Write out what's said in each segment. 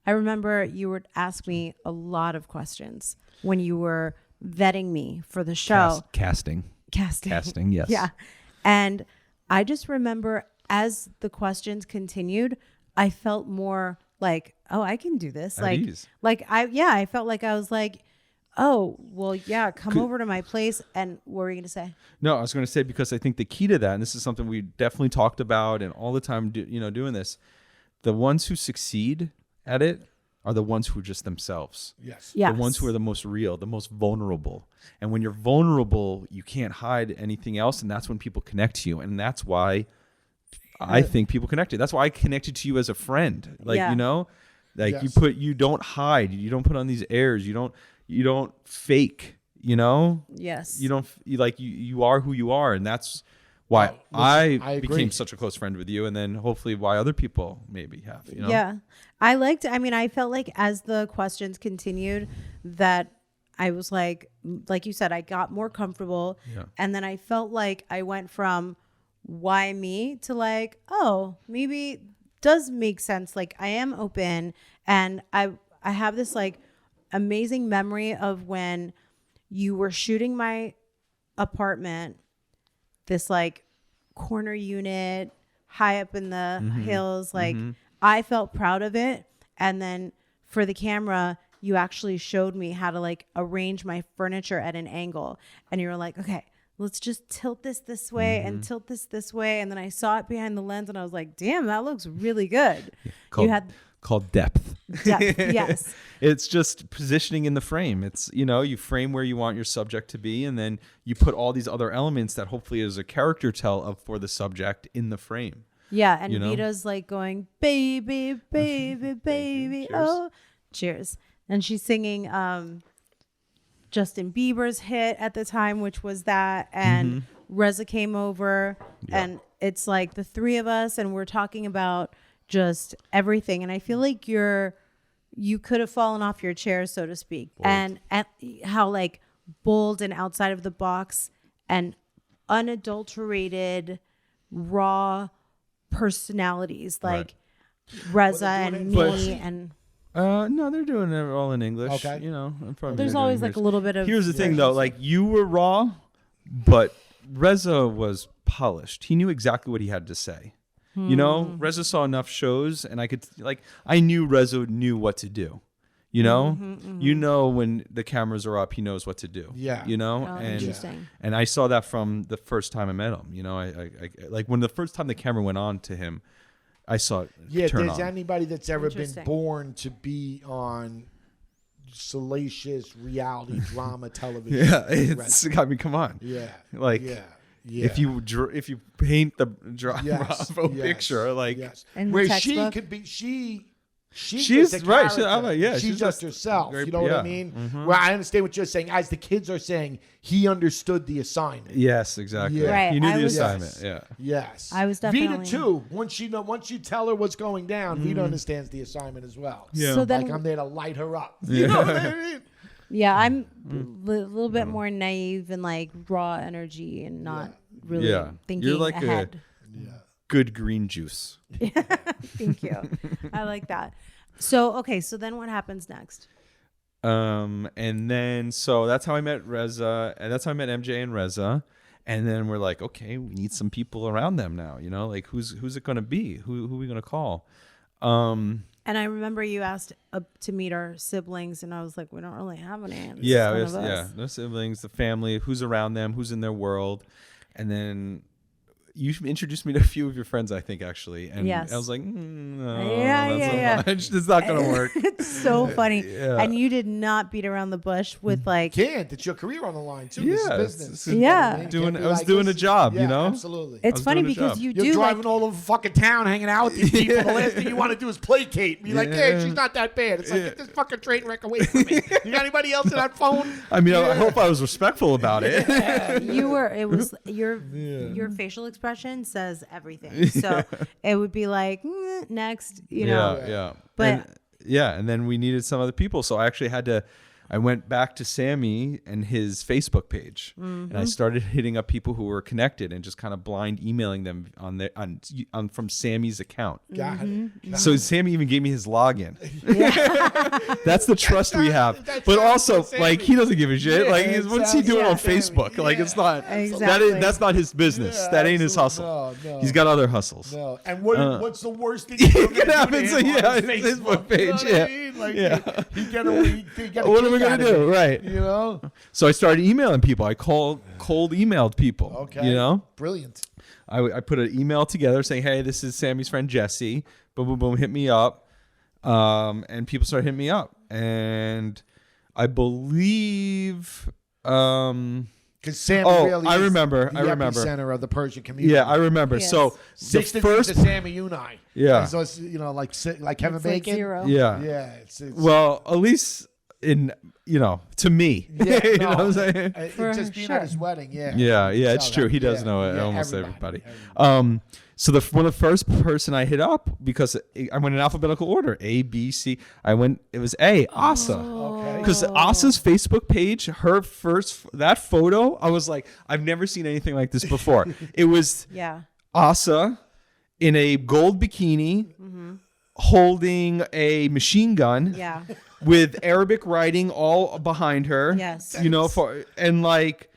I remember you would ask me a lot of questions when you were vetting me for the show. Casting, yes. Yeah. And I just remember as the questions continued, I felt more like, oh, I can do this. At ease. I felt like I was like, oh, well, yeah, come over to my place. And what were you going to say? No, I was going to say, because I think the key to that, and this is something we definitely talked about and all the time, doing this, the ones who succeed at it are the ones who are just themselves. Yes. Yes. The ones who are the most real, the most vulnerable. And when you're vulnerable, you can't hide anything else. And that's when people connect to you. And that's why I think people connected. That's why I connected to you as a friend. Yes. You don't hide. You don't put on these airs. You don't fake, Yes. You are who you are. And that's why I became such a close friend with you. And then hopefully why other people maybe have, Yeah. I felt like as the questions continued that I was like you said, I got more comfortable. Yeah. And then I felt like I went from why me to like, oh, maybe it does make sense. Like I am open, and I have this like amazing memory of when you were shooting my apartment, this like corner unit high up in the hills. Like I felt proud of it. And then for the camera, you actually showed me how to like arrange my furniture at an angle. And you were like, okay, let's just tilt this way and tilt this way. And then I saw it behind the lens and I was like, damn, that looks really good. Called depth. Depth, yes. It's just positioning in the frame. It's, you frame where you want your subject to be, and then you put all these other elements that hopefully is a character tell for the subject in the frame. Yeah, and Vita's like going, baby, baby, baby, Cheers. oh, cheers. And she's singing Justin Bieber's hit at the time, which was that, and Reza came over, and it's like the three of us, and we're talking about just everything. And I feel like you could have fallen off your chair, so to speak. Bold. And at how like bold and outside of the box and unadulterated, raw personalities like Reza and me. And no, they're doing it all in English. Okay. I'm probably there's always like a little bit of. Here's the thing though, like you were raw, but Reza was polished. He knew exactly what he had to say. Reza saw enough shows, and I knew Reza knew what to do. When the cameras are up, he knows what to do. Yeah. Interesting. And I saw that from the first time I met him. I like when the first time the camera went on to him, I saw it. Yeah. Turn There's on. anybody that's ever been born to be on salacious reality drama television. Yeah, come on. Yeah. Yeah. If you paint the Bravo picture, like where she could be, she's right. She's just herself. Very, you know what I mean? Well, I understand what you're saying. As the kids are saying, he understood the assignment. Yes, exactly. Yeah. Right. He knew the assignment. Yeah. Yes. I was definitely Vida too. Once you tell her what's going down, Vida understands the assignment as well. Yeah. So then, like I'm there to light her up. You know what I mean? Yeah, I'm a little bit more naive and like raw energy and not really thinking You're like ahead. a good green juice. Thank you. I like that. So then what happens next? And then so that's how I met Reza, and that's how I met MJ and Reza. And then we're like, okay, we need some people around them now. Like who's it gonna be? Who are we gonna call? And I remember you asked to meet our siblings, and I was like, we don't really have any. No siblings, the family, who's around them, who's in their world. And then you introduced me to a few of your friends, I think, actually. And I was like, no, it's not going to work. It's so funny. And you did not beat around the bush with like. Can't. It's your career on the line, too. Yeah. This is business. I was doing a job, Absolutely. It's funny because you're driving all over fucking town hanging out with these people. The last thing you want to do is placate. Be like, hey, she's not that bad. It's like, get this fucking train wreck away from me. You got anybody else in that phone? I mean, I hope I was respectful about it. You were. It was your facial expression says everything. So it would be like next, Yeah. But and then we needed some other people, so I actually had to. I went back to Sammy and his Facebook page, and I started hitting up people who were connected and just kind of blind emailing them on from Sammy's account. Got it. So Sammy even gave me his login. That's the trust we have. But also, like, he doesn't give a shit. Like, what's he doing on Facebook? Like, it's not. That's not his business. That ain't his hustle. No. He's got other hustles. No. And what's the worst thing that happens? His Facebook page. You gotta what are we gonna do? Right. You know. So I started emailing people. I cold emailed people. Okay. You know. Brilliant. I put an email together saying, "Hey, this is Sammy's friend Jesse. Boom, boom, boom. Hit me up." And people started hitting me up, and I believe. Because Sammy really I is remember. the epicenter of the Persian community. Yeah, I remember. Yes. So the 6 first to Sammy Unai. Yeah. So it's, like Kevin It's Bacon. like 0. Yeah. Yeah. It's Well, at least to me. Yeah, You know what I'm saying? For just being sure. at his wedding. Yeah. Yeah, it's So true. He that- does know yeah, almost everybody. everybody. So one of the first person I hit up, because I went in alphabetical order, A, B, C. It was A, Asa. Okay. Because Asa's Facebook page, that photo, I was like, I've never seen anything like this before. It was Asa in a gold bikini, holding a machine gun. Yeah. With Arabic writing all behind her. Yes. And like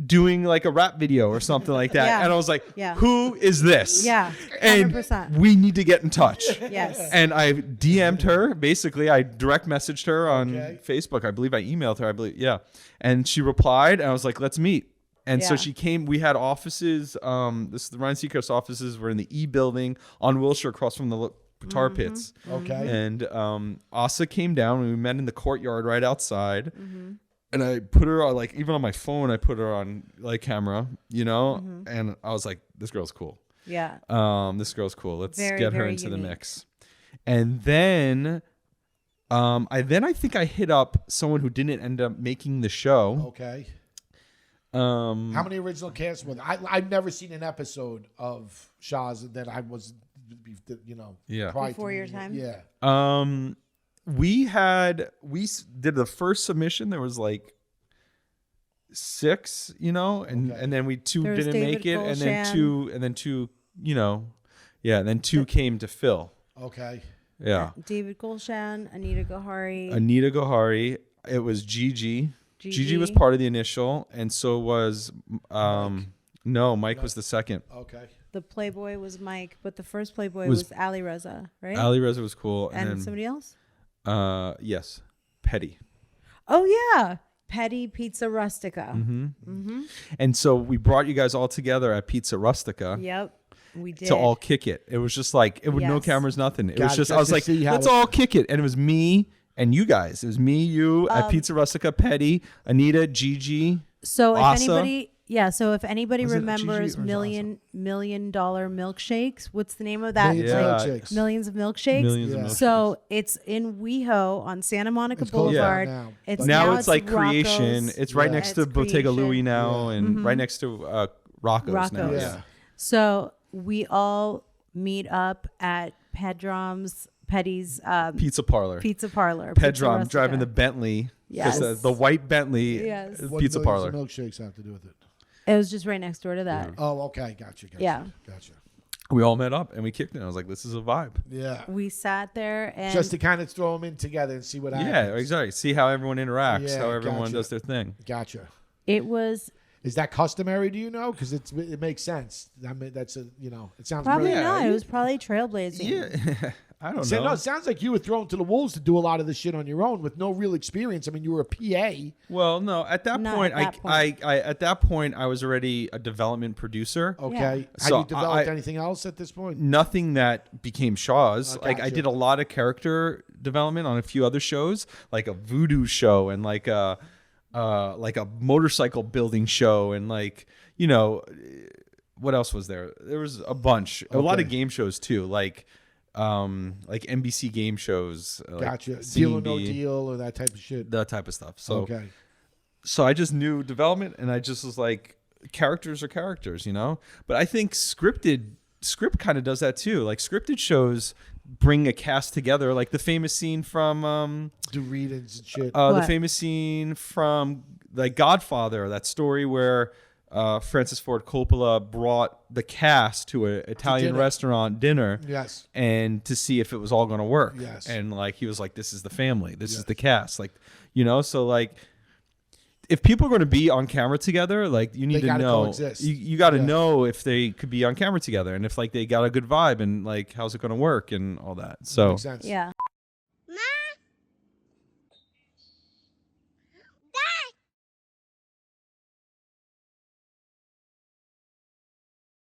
doing like a rap video or something like that. Yeah. And I was like, Yeah. who is this? Yeah. And 100%. we need to get in touch. Yes. And I DM'd her. Basically, I direct messaged her on Facebook. I believe I emailed her. Yeah. And she replied, and I was like, let's meet. And so she came. We had offices. The Ryan Seacrest offices were in the E building on Wilshire, across from the tar pits. Okay. And Asa came down, and we met in the courtyard right outside. And I put her on, like, even on my phone, I put her on like camera, and I was like, this girl's cool. Yeah. This girl's cool. Let's Very, get her very into the unique. mix. And then I think I hit up someone who didn't end up making the show. Okay. How many original cast were there? I've never seen an episode of Shahs that I was, prior Before to your me. time? Yeah. We did the first submission. There was like 6, and then 2 There was didn't David make it, and then Golshan. 2, and then 2 came to fill. Okay. Yeah. David Golshan, Anita Gohari. Anita Gohari. It was Gigi. Gigi was part of the initial, and so was Mike was the second. Okay. The Playboy was Mike, but the first Playboy was Ali Reza, right? Ali Reza was cool, and then, somebody else? Yes, Petty. Oh yeah, Petty Pizza Rustica. And so we brought you guys all together at Pizza Rustica. Yep, we did. To all kick it. It was just like, it was no Yes. cameras, nothing. It Got was it, just, just I was to like, see how let's it- all kick it. And it was me and you guys. It was me, you at Pizza Rustica, Petty, Anita, Gigi. So if Asa. anybody, if anybody Was it remembers Gigi or was million dollar milkshakes, what's the name of that? Millions Yeah. of milkshakes. Millions of milkshakes. Millions Yeah. of milkshakes. So it's in WeHo on Santa Monica It's closed Boulevard. down now. It's Now it's like Rocco's. Creation. It's right Yeah. next to It's Bottega Creation. Louis now, Yeah. and right next to Rocco's now. Rocco's. Yeah. So we all meet up at Pedrom's Petty's Pizza parlor. pizza parlor. Pedrom Pizza driving the Rustica. Bentley. Yes. Just the white Bentley Yes. What pizza millions parlor. of milkshakes have to do with it? It was just right next door to that. Oh, okay. Gotcha. Yeah. Gotcha. We all met up and we kicked it. I was like, this is a vibe. Yeah. We sat there and Just to kind of throw them in together and see what happens. Yeah, exactly. See how everyone interacts, Yeah, how everyone gotcha. does their thing. Gotcha. it was Is that customary? Do you know? Because it makes sense. I mean, that's it sounds probably really, not. Yeah. It was probably trailblazing. Yeah. I don't So, know. no, it sounds like you were thrown to the wolves to do a lot of this shit on your own with no real experience. I mean, you were a PA. Well, no. At that Not point, at that I at that point I was already a development producer. Okay. Yeah. Had So you developed I- anything else at this point? Nothing that became Shaw's. Oh, Like I gotcha. did a lot of character development on a few other shows, like a voodoo show and like a motorcycle building show and what else was there? There was a bunch, a lot of game shows too, like NBC game shows. Gotcha. Like Deal or no C&B, deal or that type of shit. that type of stuff. So Okay. so I just knew development and I just was like, characters are characters, But I think script kind of does that too. Like scripted shows bring a cast together, like the famous scene from Do read and shit. the famous scene from like Godfather, that story where Francis Ford Coppola brought the cast to an Italian restaurant dinner, yes, and to see if it was all going to work. Yes, and like he was like, "This is the family. This is the cast." Like, you know, so like, if people are going to be on camera together, like you need to know, you got to know if they could be on camera together, and if like they got a good vibe, and like how's it going to work, and all that. So makes sense. Yeah.